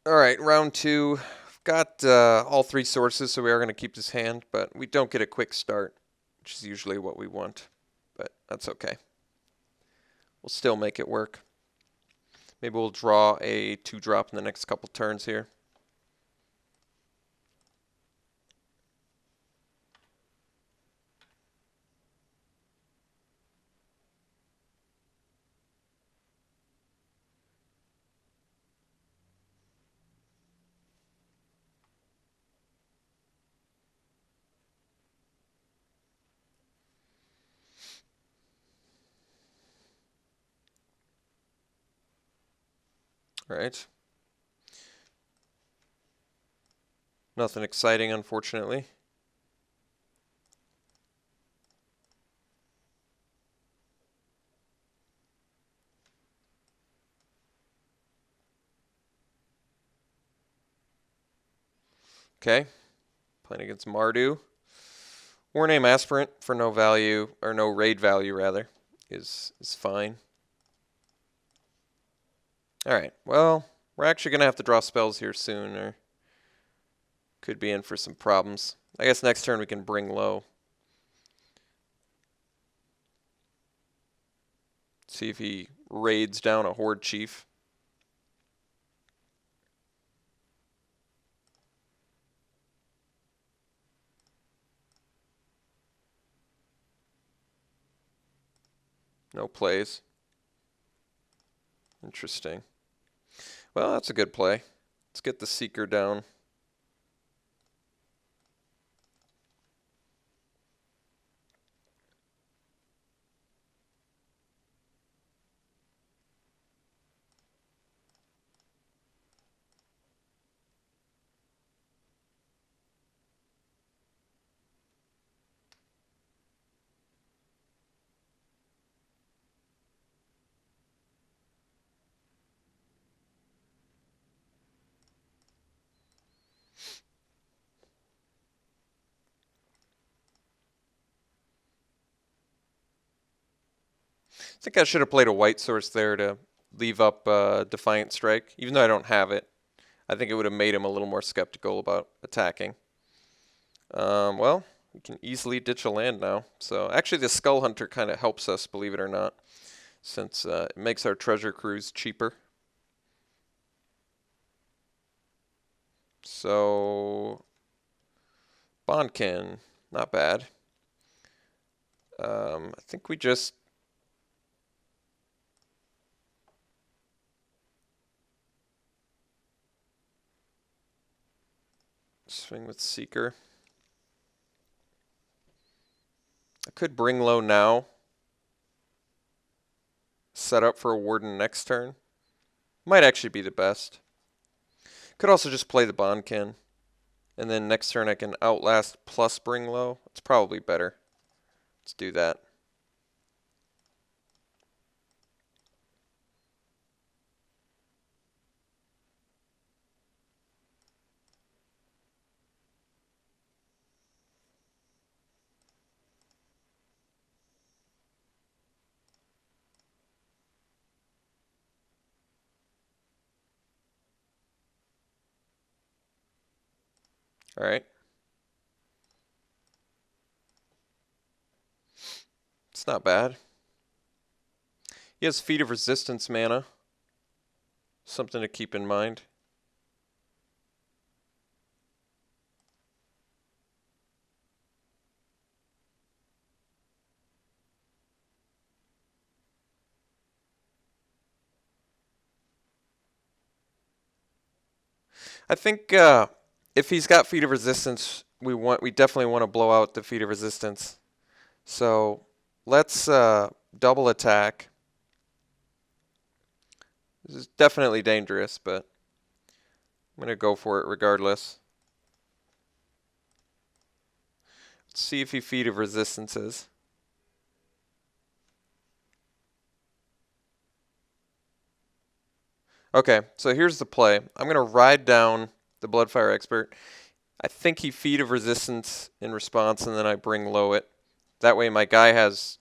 All right, round two. We've got all three sources, so we are going to keep this hand, but we don't get a quick start, which is usually what we want. But that's okay. We'll still make it work. Maybe we'll draw a 2-drop in the next couple turns here. All right. Nothing exciting, unfortunately. Okay. Playing against Mardu. War Name Aspirant for no value, or no raid value, rather, is fine. All right. Well, we're actually going to have to draw spells here soon, or could be in for some problems. I guess next turn we can bring low. See if he raids down a Horde Chief. No plays. Interesting. Well, that's a good play. Let's get the Seeker down. I think I should have played a white source there to leave up Defiant Strike. Even though I don't have it, I think it would have made him a little more skeptical about attacking. Well, we can easily ditch a land now. So actually the Skull Hunter kind of helps us, believe it or not, since it makes our treasure cruise cheaper. So Bondkin, not bad. I think we just swing with Seeker. I could bring low now. Set up for a Warden next turn. Might actually be the best. Could also just play the Bondkin. And then next turn I can Outlast plus bring low. It's probably better. Let's do that. All right. It's not bad. He has Feet of Resistance mana. Something to keep in mind. I think if he's got Feet of Resistance, we definitely want to blow out the Feet of Resistance. So let's double attack. This is definitely dangerous, but I'm going to go for it regardless. Let's see if he Feet of Resistances. Okay, so here's the play. I'm going to ride down the Bloodfire Expert. I think he Feet of Resistance in response, and then I bring low it. That way my guy has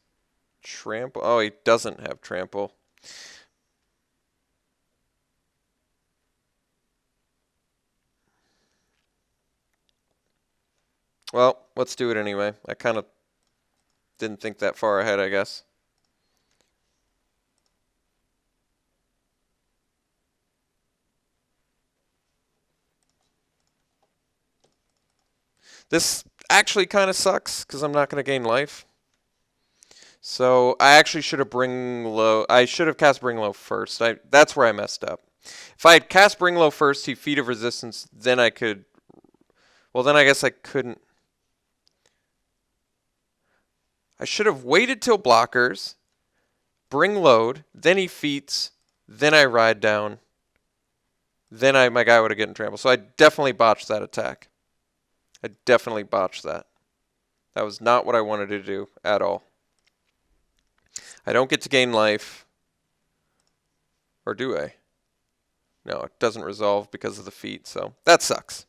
Trample. Oh, he doesn't have Trample. Well, let's do it anyway. I kind of didn't think that far ahead, I guess. This actually kind of sucks because I'm not going to gain life. So I actually should have bring low. I should have cast bring low first. That's where I messed up. If I had cast bring low first, he feat of resistance, then I could. Well, then I guess I couldn't. I should have waited till blockers, bring load, then he feats, then I ride down, then my guy would have gotten trampled. So I definitely botched that attack. I definitely botched that. That was not what I wanted to do at all. I don't get to gain life. Or do I? No, it doesn't resolve because of the feat, so that sucks.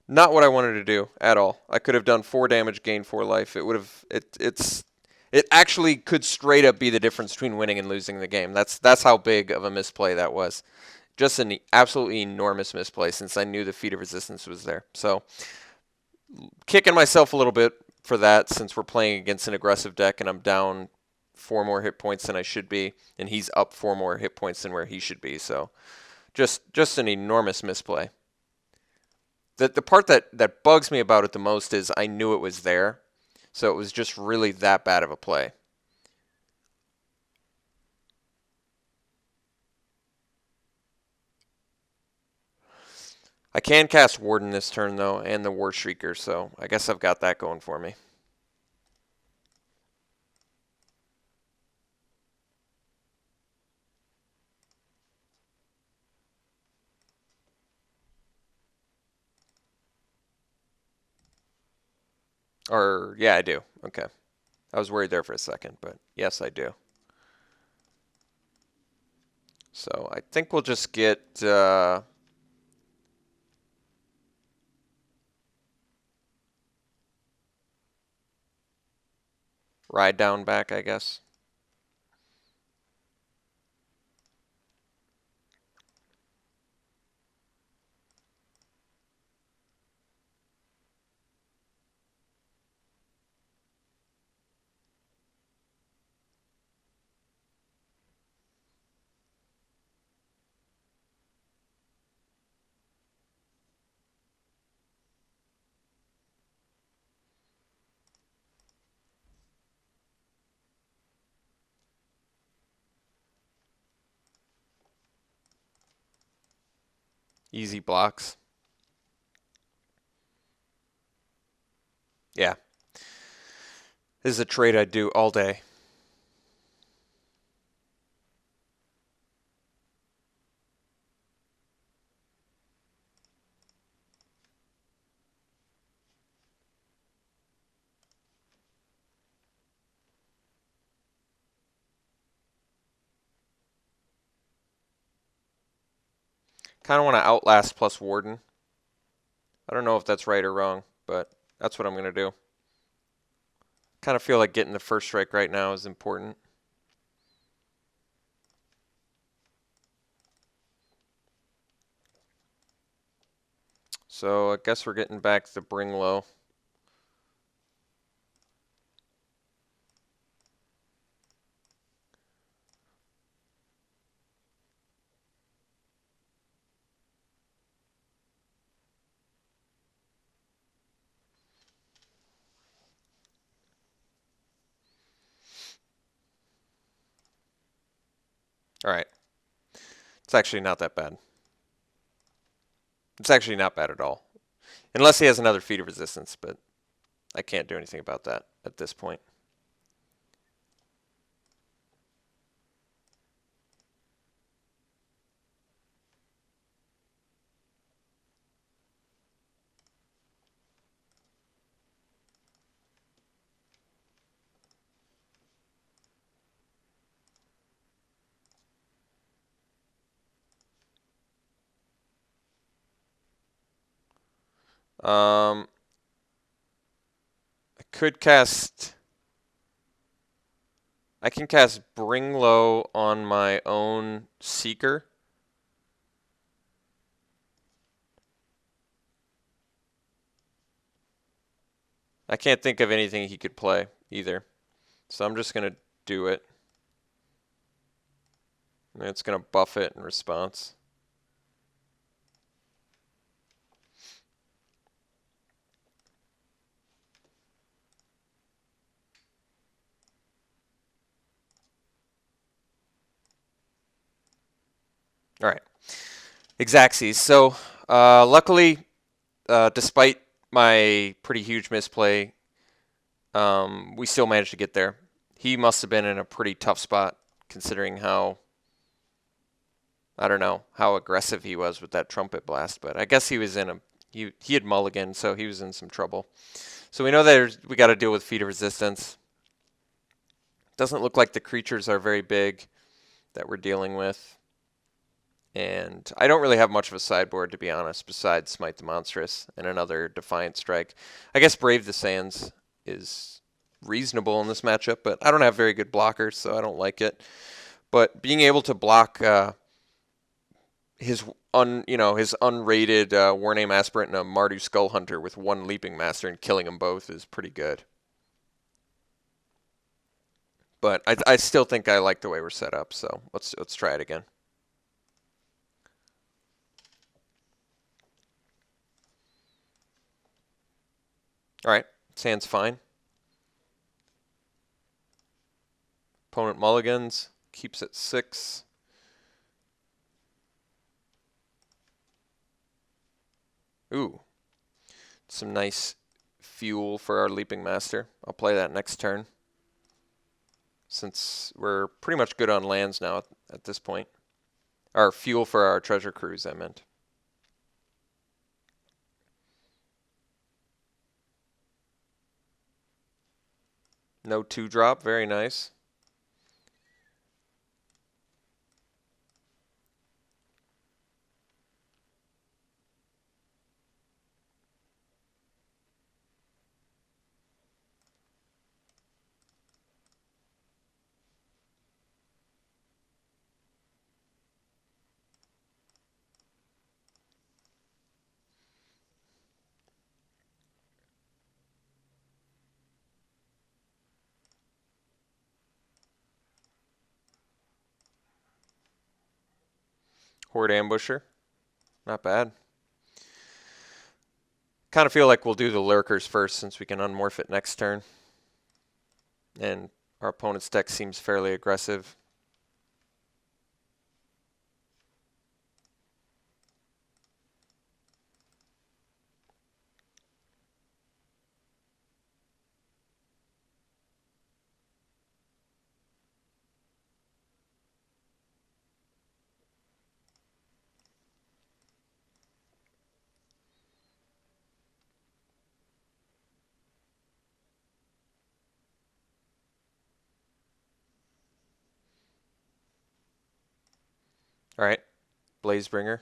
Not what I wanted to do at all. I could have done 4 damage, gained 4 life. It would have it actually could straight up be the difference between winning and losing the game. That's how big of a misplay that was. Just an absolutely enormous misplay since I knew the feat of resistance was there. So kicking myself a little bit for that since we're playing against an aggressive deck and I'm down 4 more hit points than I should be, and he's up 4 more hit points than where he should be. So just an enormous misplay. The part that bugs me about it the most is I knew it was there, so it was just really that bad of a play. I can cast Warden this turn, though, and the War Shrieker, so I guess I've got that going for me. Or, yeah, I do. Okay. I was worried there for a second, but yes, I do. So I think we'll just get... ride down back, I guess. Easy blocks. Yeah. This is a trade I'd do all day. Kind of want to outlast plus Warden. I don't know if that's right or wrong, but that's what I'm going to do. Kind of feel like getting the first strike right now is important. So I guess we're getting back to bring low. All right. It's actually not that bad. It's actually not bad at all. Unless he has another feat of resistance, but I can't do anything about that at this point. I could cast... I can cast Bring Low on my own Seeker. I can't think of anything he could play either. So I'm just going to do it. And it's going to buff it in response. All right. Xaxes. So luckily, despite my pretty huge misplay, we still managed to get there. He must have been in a pretty tough spot considering how, I don't know, how aggressive he was with that trumpet blast. But I guess he was in he had mulligan, so he was in some trouble. So we know that we got to deal with feat of resistance. Doesn't look like the creatures are very big that we're dealing with. And I don't really have much of a sideboard, to be honest, besides Smite the Monstrous and another Defiant Strike. I guess Brave the Sands is reasonable in this matchup, but I don't have very good blockers, so I don't like it. But being able to block his unrated Warname Aspirant and a Mardu Skull Hunter with one Leaping Master and killing them both is pretty good. But I still think I like the way we're set up, so let's try it again. All right, Sand's fine. Opponent mulligans, keeps at 6. Ooh, some nice fuel for our Leaping Master. I'll play that next turn, since we're pretty much good on lands now at this point. Our fuel for our Treasure Cruise, I meant. No 2-drop, very nice. Horde Ambusher, not bad. Kind of feel like we'll do the Lurkers first, since we can unmorph it next turn. And our opponent's deck seems fairly aggressive. All right, Blazebringer.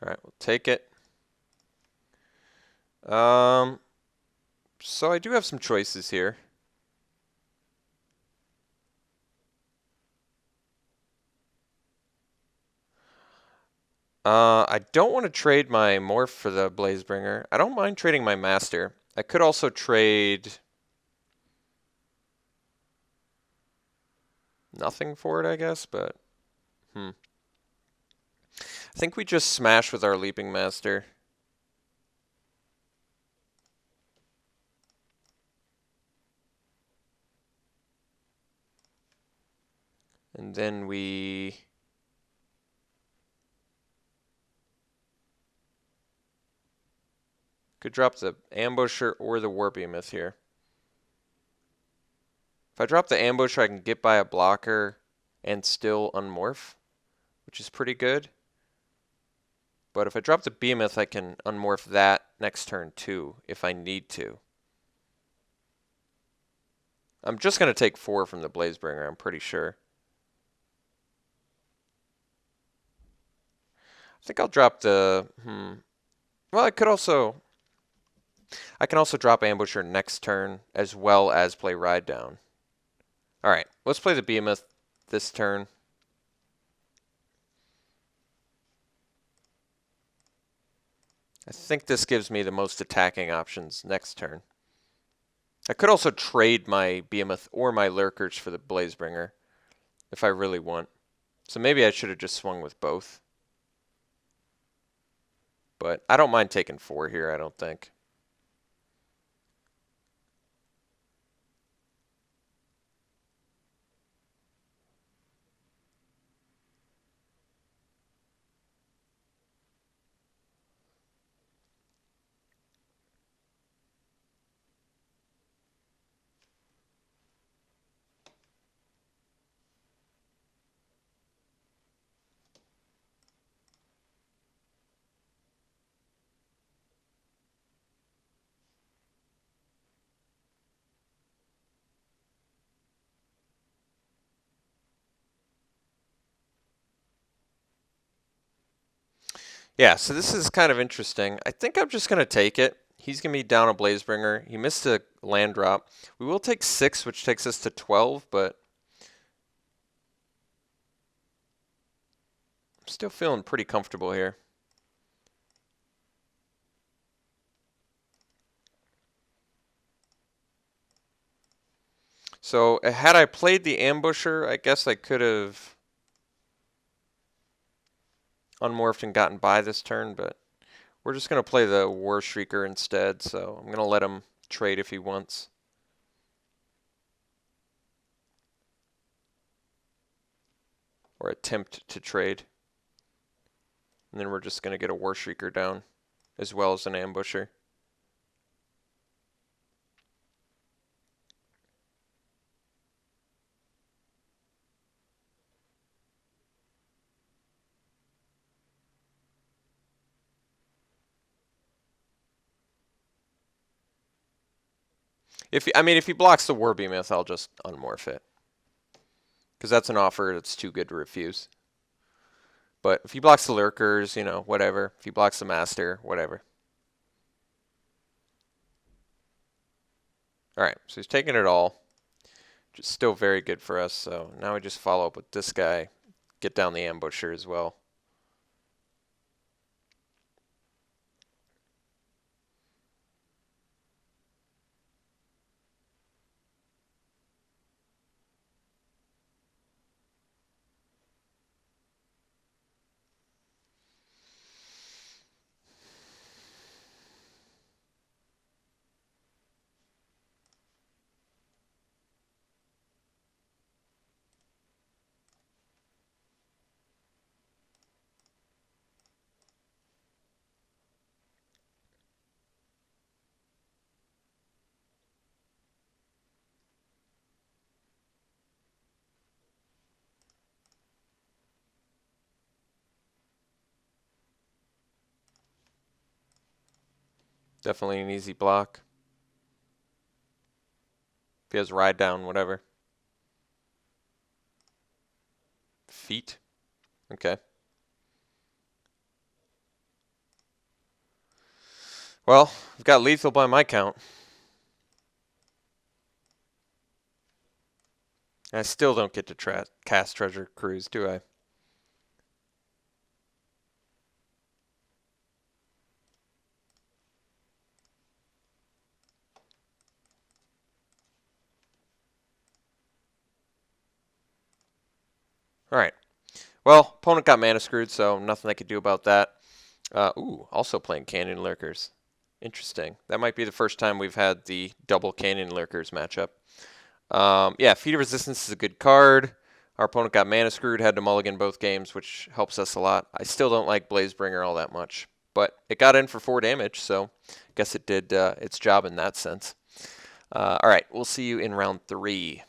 All right, we'll take it. So I do have some choices here. I don't want to trade my Morph for the Blazebringer. I don't mind trading my Master. I could also trade nothing for it, I guess, but I think we just smash with our Leaping Master. And then we could drop the Ambusher or the Warbehemoth here. If I drop the Ambusher, I can get by a blocker and still unmorph, which is pretty good. But if I drop the Behemoth, I can unmorph that next turn too, if I need to. I'm just going to take 4 from the Blazebringer, I'm pretty sure. I think I'll drop the... Well, I can also drop Ambusher next turn, as well as play Ride Down. All right, let's play the Behemoth this turn. I think this gives me the most attacking options next turn. I could also trade my Behemoth or my Lurkers for the Blazebringer if I really want. So maybe I should have just swung with both. But I don't mind taking 4 here, I don't think. Yeah, so this is kind of interesting. I think I'm just going to take it. He's going to be down a Blazebringer. He missed a land drop. We will take 6, which takes us to 12, but I'm still feeling pretty comfortable here. So had I played the Ambusher, I guess I could have unmorphed and gotten by this turn, but we're just going to play the War Shrieker instead, so I'm going to let him trade if he wants. Or attempt to trade. And then we're just going to get a War Shrieker down, as well as an Ambusher. If he blocks the War Behemoth, I'll just unmorph it. Because that's an offer that's too good to refuse. But if he blocks the Lurkers, you know, whatever. If he blocks the Master, whatever. Alright, so he's taking it all. Which is still very good for us, so now we just follow up with this guy. Get down the Ambusher as well. Definitely an easy block. If he has ride down, whatever. Feet. Okay. Well, we've got lethal by my count. I still don't get to cast Treasure Cruise, do I? Alright. Well, opponent got mana screwed, so nothing I could do about that. Also playing Canyon Lurkers. Interesting. That might be the first time we've had the double Canyon Lurkers matchup. Yeah, Feat of Resistance is a good card. Our opponent got mana screwed, had to mulligan both games, which helps us a lot. I still don't like Blazebringer all that much, but it got in for 4 damage, so I guess it did its job in that sense. All right, we'll see you in round 3.